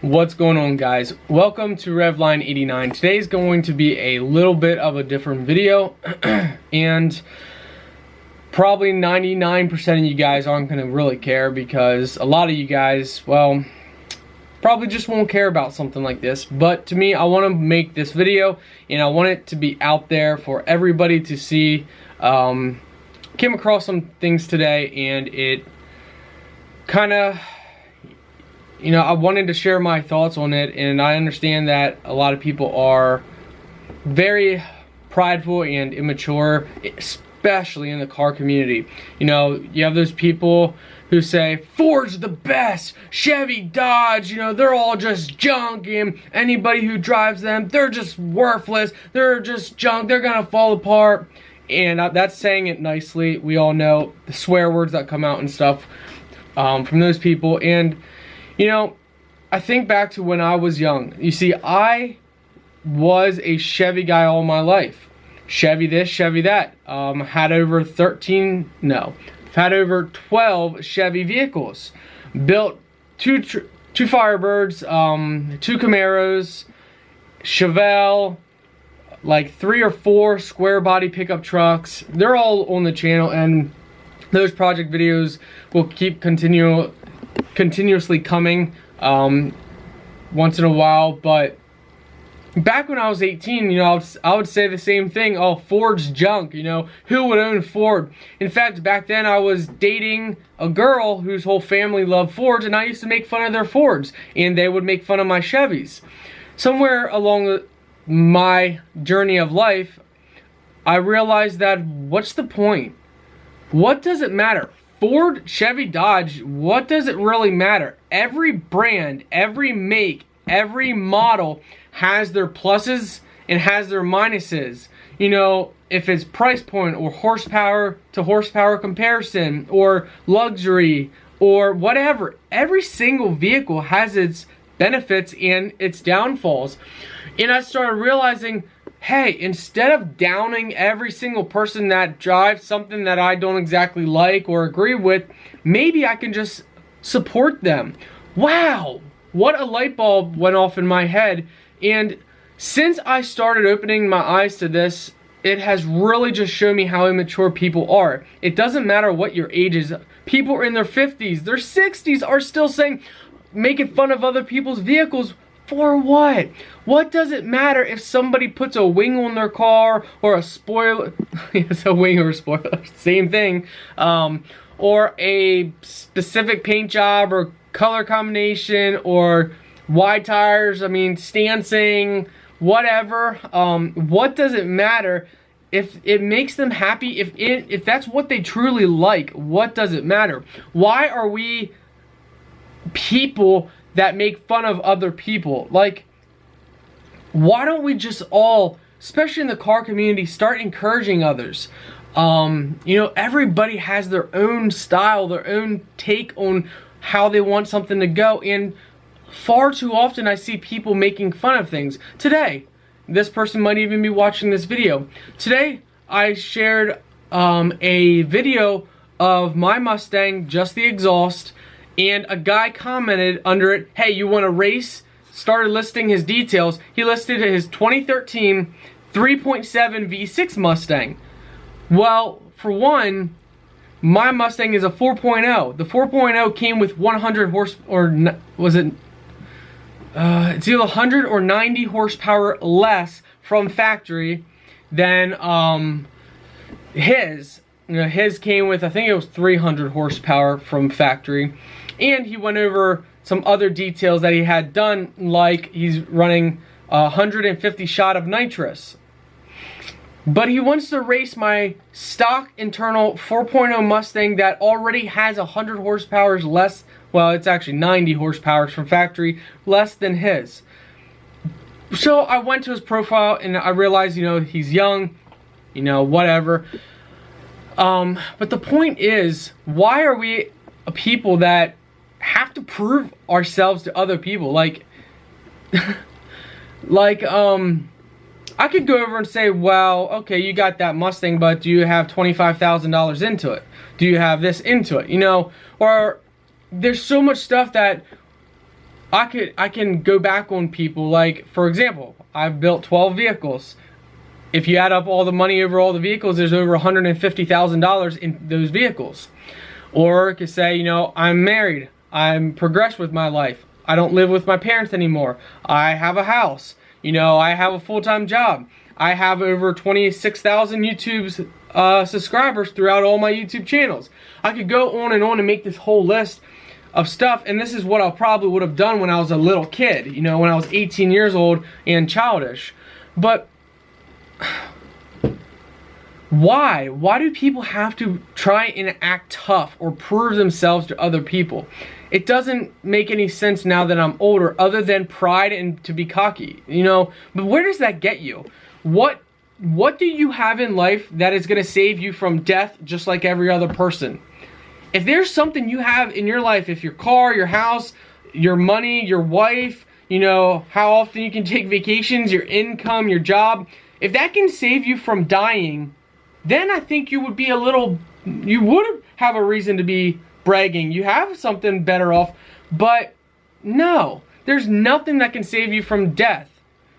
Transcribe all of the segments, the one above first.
What's going on, guys? Welcome to Revline89. Today's going to be a little bit of a different video and probably 99% of you guys aren't going to really care because a lot of you guys, well, probably just won't care about something like this. But to me, I want to make this video and I want it to be out there for everybody to see. Came across some things today and it kind of, you know, I wanted to share my thoughts on it, and I understand that a lot of people are very prideful and immature, especially in the car community. You know, you have those people who say, Ford's the best, Chevy, Dodge, you know, they're all just junk, and anybody who drives them, they're just worthless, they're just junk, they're gonna fall apart. And that's saying it nicely. We all know the swear words that come out and stuff from those people. And you know, I think back to when I was young. You see, I was a Chevy guy all my life. Chevy this, Chevy that. Had over 12 Chevy vehicles. Built two Firebirds, 2 Camaros, Chevelle, like 3 or 4 square body pickup trucks. They're all on the channel, and those project videos will keep continuously coming once in a while. But back when I was 18, you know, I would say the same thing. Oh, Ford's junk, you know, who would own Ford? In fact, back then I was dating a girl whose whole family loved Fords, and I used to make fun of their Fords, and they would make fun of my Chevys. Somewhere along my journey of life, I realized that what's the point? What does it matter? Ford, Chevy, Dodge, what does it really matter? Every brand, every make, every model has their pluses and has their minuses. You know, if it's price point or horsepower to horsepower comparison or luxury or whatever, every single vehicle has its benefits and its downfalls. And I started realizing, hey, instead of downing every single person that drives something that I don't exactly like or agree with, maybe I can just support them. Wow, what a light bulb went off in my head. And since I started opening my eyes to this, it has really just shown me how immature people are. It doesn't matter what your age is. People in their 50s, their 60s are still saying, making fun of other people's vehicles. For what? What does it matter if somebody puts a wing on their car or a spoiler? It's a wing or a spoiler, same thing. Or a specific paint job or color combination or wide tires, I mean, stancing, whatever. What does it matter if it makes them happy? If that's what they truly like, what does it matter? Why are we people that make fun of other people? Like, why don't we just all, especially in the car community, start encouraging others? You know, everybody has their own style, their own take on how they want something to go, and far too often I see people making fun of things. Today, this person might even be watching this video. Today, I shared a video of my Mustang, just the exhaust, and a guy commented under it, hey, you want to race? Started listing his details. He listed his 2013 3.7 V6 Mustang. Well, for one, my Mustang is a 4.0. The 4.0 came with 100 horse, or was it? It's either 100 or 90 horsepower less from factory than his. You know, his came with, I think it was 300 horsepower from factory. And he went over some other details that he had done, like he's running 150 shot of nitrous. But he wants to race my stock internal 4.0 Mustang that already has 100 horsepower less, well, it's actually 90 horsepower from factory, less than his. So I went to his profile and I realized, you know, he's young, you know, whatever. But the point is, why are we people that have to prove ourselves to other people? Like, I could go over and say, well, okay, you got that Mustang, but do you have $25,000 into it? Do you have this into it? You know, or there's so much stuff that I can go back on people. Like, for example, I've built 12 vehicles. If you add up all the money over all the vehicles, there's over $150,000 in those vehicles. Or you could say, you know, I'm married, I'm progressed with my life, I don't live with my parents anymore, I have a house, you know, I have a full-time job, I have over 26,000 YouTube subscribers throughout all my YouTube channels. I could go on and make this whole list of stuff, and this is what I probably would have done when I was a little kid, you know, when I was 18 years old and childish. But why? Why do people have to try and act tough or prove themselves to other people? It doesn't make any sense now that I'm older, other than pride and to be cocky, you know. But where does that get you? What do you have in life that is going to save you from death just like every other person? If there's something you have in your life, if your car, your house, your money, your wife, you know, how often you can take vacations, your income, your job, if that can save you from dying, then I think you would be you would have a reason to be bragging. You have something better off. But no, there's nothing that can save you from death,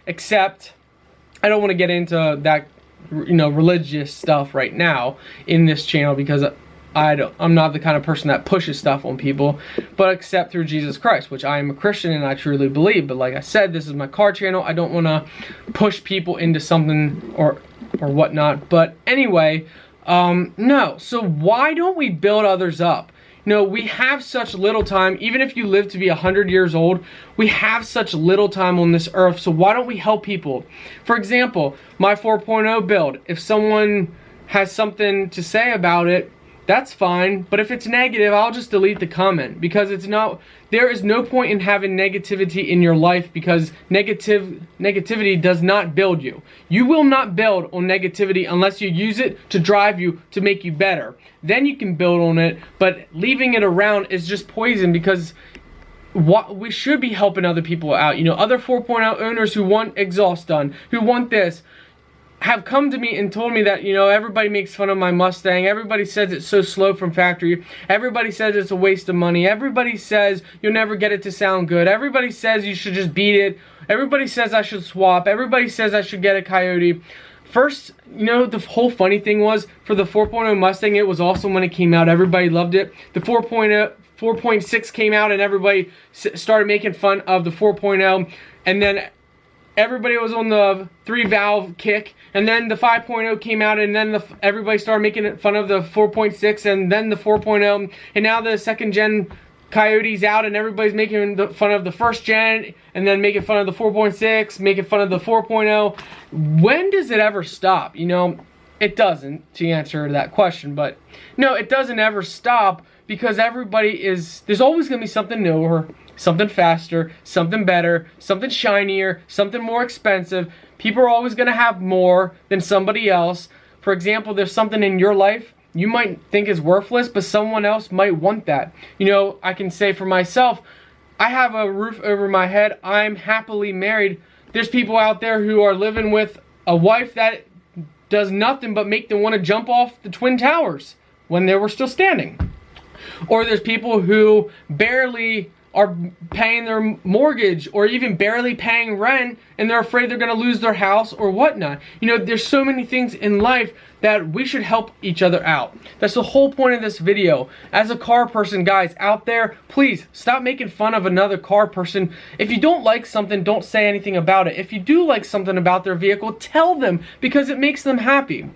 except, I don't want to get into that, you know, religious stuff right now in this channel, because I'm not the kind of person that pushes stuff on people, but except through Jesus Christ, which I am a Christian and I truly believe. But like I said, this is my car channel. I don't want to push people into something or whatnot. But anyway, no. So why don't we build others up? You know, we have such little time. Even if you live to be 100 years old, we have such little time on this earth. So why don't we help people? For example, my 4.0 build. If someone has something to say about it, that's fine, but if it's negative, I'll just delete the comment, because there is no point in having negativity in your life, because negativity does not build you. You will not build on negativity unless you use it to drive you to make you better. Then you can build on it, but leaving it around is just poison, because we should be helping other people out. You know, other 4.0 owners who want exhaust done, who want this, have come to me and told me that, you know, everybody makes fun of my Mustang, everybody says it's so slow from factory, everybody says it's a waste of money, everybody says you'll never get it to sound good, everybody says you should just beat it, everybody says I should swap, everybody says I should get a Coyote. First, you know, the whole funny thing was, for the 4.0 Mustang, it was awesome when it came out, everybody loved it. The 4.6 came out and everybody started making fun of the 4.0, and then everybody was on the 3-valve kick, and then the 5.0 came out, and then everybody started making fun of the 4.6, and then the 4.0, and now the second gen Coyote's out, and everybody's making fun of the first gen, and then making fun of the 4.6, making fun of the 4.0. When does it ever stop? You know, it doesn't, to answer that question, but no, it doesn't ever stop, because there's always going to be something newer, something faster, something better, something shinier, something more expensive. People are always going to have more than somebody else. For example, there's something in your life you might think is worthless, but someone else might want that. You know, I can say for myself, I have a roof over my head. I'm happily married. There's people out there who are living with a wife that does nothing but make them want to jump off the Twin Towers when they were still standing. Or there's people who barely are paying their mortgage, or even barely paying rent, and they're afraid they're going to lose their house or whatnot. You know, there's so many things in life that we should help each other out. That's the whole point of this video. As a car person, guys, out there, please stop making fun of another car person. If you don't like something, don't say anything about it. If you do like something about their vehicle, tell them, because it makes them happy.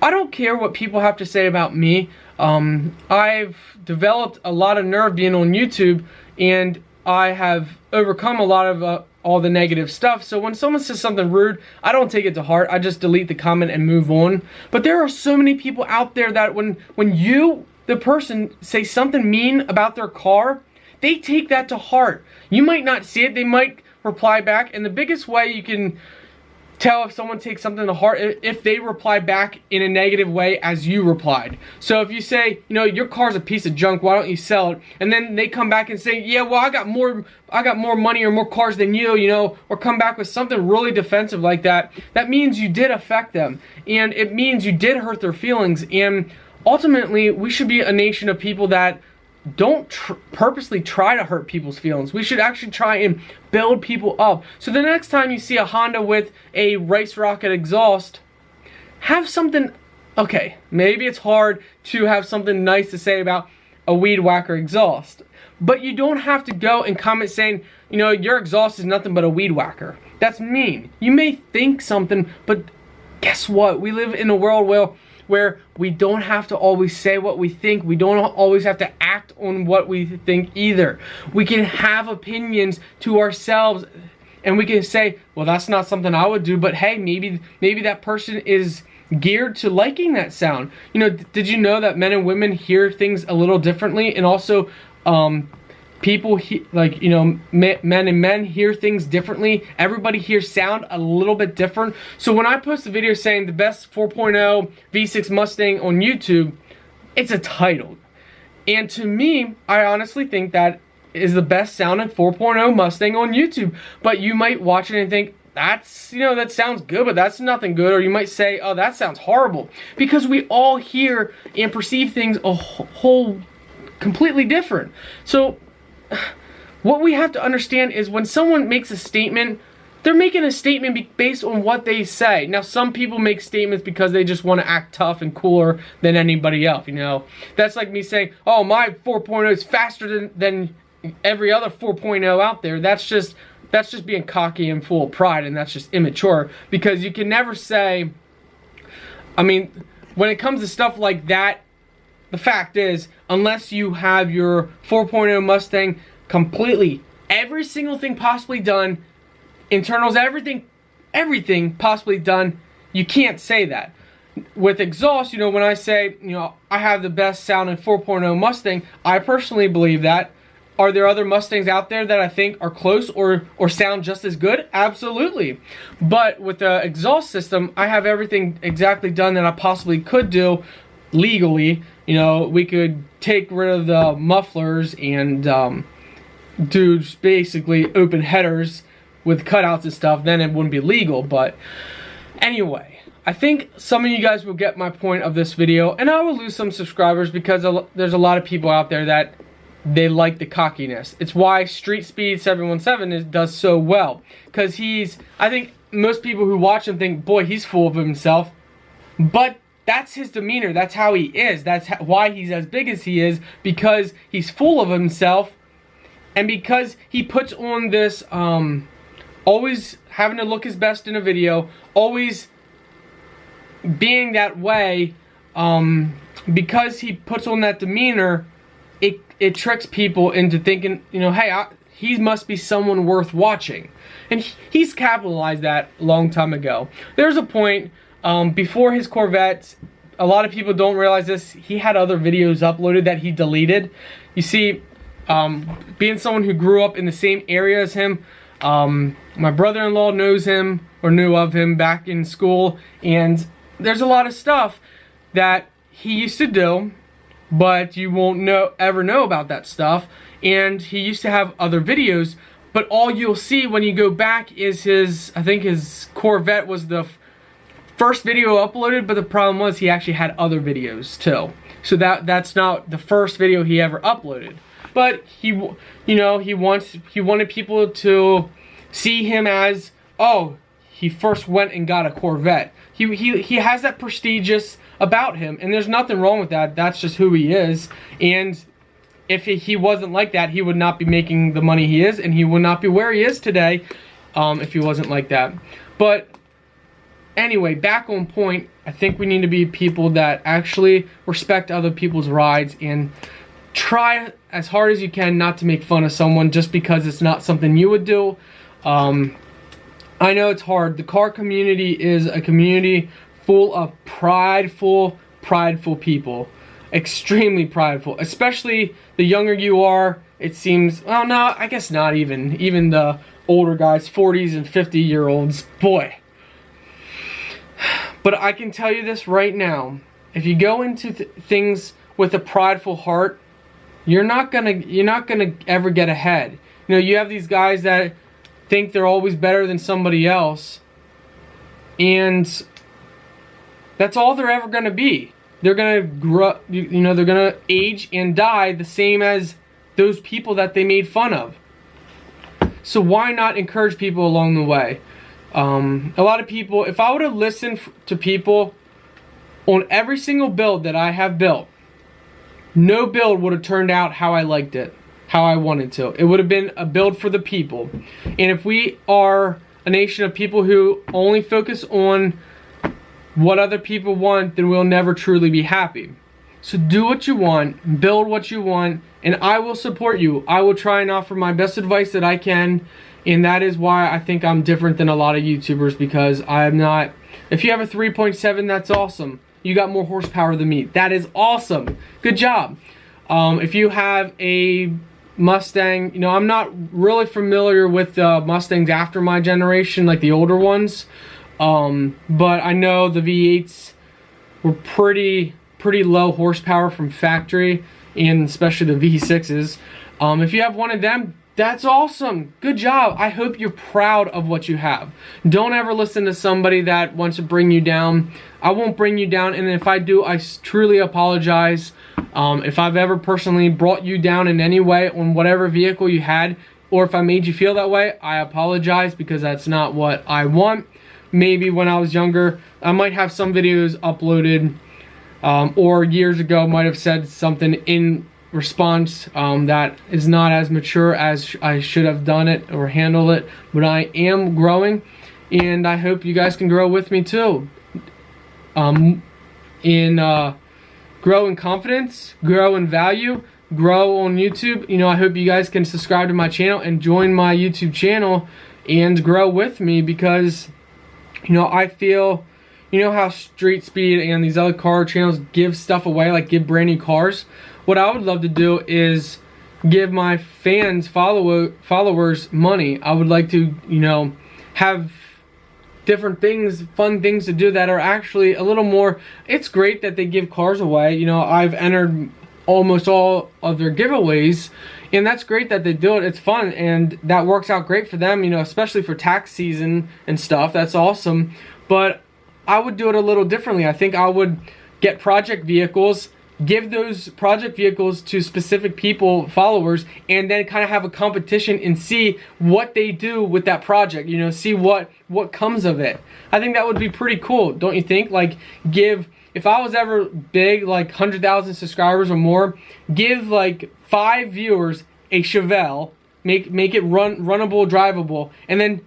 I don't care what people have to say about me. I've developed a lot of nerve being on YouTube, and I have overcome a lot of all the negative stuff. So when someone says something rude, I don't take it to heart. I just delete the comment and move on. But there are so many people out there that when you, the person, say something mean about their car, they take that to heart. You might not see it. They might reply back. And the biggest way you can tell if someone takes something to heart, if they reply back in a negative way as you replied. So if you say, you know, your car's a piece of junk, why don't you sell it? And then they come back and say, yeah, well, I got more money or more cars than you know, or come back with something really defensive like that. That means you did affect them, and it means you did hurt their feelings. And ultimately, we should be a nation of people that don't purposely try to hurt people's feelings. We should actually try and build people up. So the next time you see a Honda with a race rocket exhaust, have something, okay, maybe it's hard to have something nice to say about a weed whacker exhaust, but you don't have to go and comment saying, you know, your exhaust is nothing but a weed whacker. That's mean. You may think something, but guess what? We live in a world where we don't have to always say what we think. We don't always have to act on what we think either. We can have opinions to ourselves, and we can say, well, that's not something I would do, but hey, maybe that person is geared to liking that sound. You know, did you know that men and women hear things a little differently? And also, people, like, you know, men and men hear things differently. Everybody hears sound a little bit different. So when I post a video saying the best 4.0 V6 Mustang on YouTube, it's a title. And to me, I honestly think that is the best sounding 4.0 Mustang on YouTube. But you might watch it and think, that's, you know, that sounds good, but that's nothing good. Or you might say, oh, that sounds horrible. Because we all hear and perceive things a whole completely different. So what we have to understand is when someone makes a statement, they're making a statement based on what they say. Now, some people make statements because they just want to act tough and cooler than anybody else, you know. That's like me saying, oh, my 4.0 is faster than every other 4.0 out there. That's just being cocky and full of pride, and that's just immature, because you can never say, I mean, when it comes to stuff like that, the fact is, unless you have your 4.0 Mustang completely, every single thing possibly done, internals, everything possibly done, you can't say that. With exhaust, you know, when I say, you know, I have the best sounding 4.0 Mustang, I personally believe that. Are there other Mustangs out there that I think are close or sound just as good? Absolutely. But with the exhaust system, I have everything exactly done that I possibly could do legally. You know, we could take rid of the mufflers and do basically open headers with cutouts and stuff. Then it wouldn't be legal. But anyway, I think some of you guys will get my point of this video, and I will lose some subscribers because there's a lot of people out there that they like the cockiness. It's why Street Speed 717 does so well, because I think most people who watch him think, boy, he's full of himself, but that's his demeanor. That's how he is. That's why he's as big as he is, because he's full of himself, and because he puts on this always having to look his best in a video, always being that way, because he puts on that demeanor, it tricks people into thinking, you know, hey, he must be someone worth watching. And he's capitalized that a long time ago. There's a point, before his Corvettes, a lot of people don't realize this, he had other videos uploaded that he deleted. You see, being someone who grew up in the same area as him, my brother-in-law knows him, or knew of him back in school, and there's a lot of stuff that he used to do, but you won't ever know about that stuff. And he used to have other videos, but all you'll see when you go back is I think his Corvette was the first video uploaded, but the problem was he actually had other videos too. So that's not the first video he ever uploaded. But he wanted people to see him as, oh, he first went and got a Corvette. He has that prestigious about him, and there's nothing wrong with that. That's just who he is. And if he wasn't like that, he would not be making the money he is, and he would not be where he is today, if he wasn't like that. But anyway, back on point, I think we need to be people that actually respect other people's rides and try as hard as you can not to make fun of someone just because it's not something you would do. I know it's hard. The car community is a community full of prideful people. Extremely prideful. Especially the younger you are, it seems, well, no, I guess not even. Even the older guys, 40s and 50-year-olds, boy. But I can tell you this right now. If you go into things with a prideful heart, you're not gonna ever get ahead. You know, you have these guys that think they're always better than somebody else, and that's all they're ever gonna be. they're gonna grow, you know, they're gonna age and die the same as those people that they made fun of. So why not encourage people along the way? A lot of people, if I would have listened to people on every single build that I have built, no build would have turned out how I liked it, how I wanted to. It would have been a build for the people. And if we are a nation of people who only focus on what other people want, then we'll never truly be happy. So do what you want, build what you want, and I will support you. I will try and offer my best advice that I can, and that is why I think I'm different than a lot of YouTubers, because I'm not, if you have a 3.7, that's awesome. You got more horsepower than me. That is awesome. Good job. If you have a Mustang, you know, I'm not really familiar with the Mustangs after my generation, like the older ones. But I know the V8s were pretty low horsepower from factory, and especially the V6s. If you have one of them, that's awesome. Good job. I hope you're proud of what you have. Don't ever listen to somebody that wants to bring you down. I won't bring you down, and if I do, I truly apologize. If I've ever personally brought you down in any way on whatever vehicle you had, or if I made you feel that way, I apologize, because that's not what I want. Maybe when I was younger, I might have some videos uploaded, or years ago might have said something in response that is not as mature as I should have done it or handled it, but I am growing, and I hope you guys can grow with me too. Grow in confidence, grow in value, grow on YouTube. You know, I hope you guys can subscribe to my channel and join my YouTube channel and grow with me, because, you know, I feel, you know how Street Speed and these other car channels give stuff away, like give brand new cars. What I would love to do is give my fans, followers money. I would like to, you know, have different things, fun things to do that are actually a little more. It's great that they give cars away. You know, I've entered almost all of their giveaways, and that's great that they do it. It's fun, and that works out great for them, you know, especially for tax season and stuff. That's awesome. But I would do it a little differently. I think I would get project vehicles, give those project vehicles to specific people, followers, and then kind of have a competition and see what they do with that project, you know, see what comes of it. I think that would be pretty cool, don't you think? Like, if I was ever big, like 100,000 subscribers or more, give like 5 viewers a Chevelle, make it runnable, drivable, and then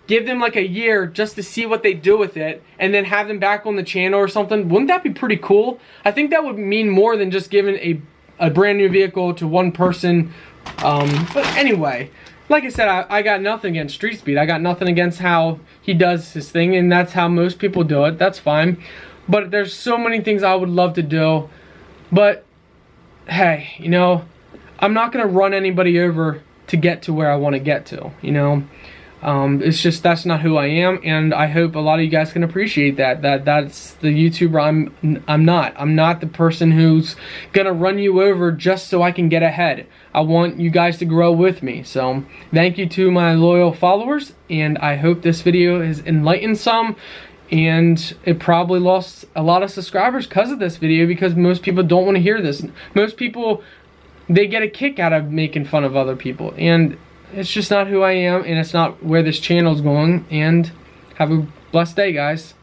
give them like a year just to see what they do with it, and then have them back on the channel or something. Wouldn't that be pretty cool? I think that would mean more than just giving a brand new vehicle to one person. But anyway, like I said, I got nothing against Street Speed. I got nothing against how he does his thing, and that's how most people do it. That's fine. But there's so many things I would love to do. But hey, you know, I'm not gonna run anybody over to get to where I want to get to, you know. It's just, that's not who I am, and I hope a lot of you guys can appreciate that. That's the YouTuber I'm not. I'm not the person who's gonna run you over just so I can get ahead. I want you guys to grow with me. So thank you to my loyal followers, and I hope this video has enlightened some. And it probably lost a lot of subscribers because of this video, because most people don't want to hear this. Most people, they get a kick out of making fun of other people, and it's just not who I am, and it's not where this channel is going. And have a blessed day, guys.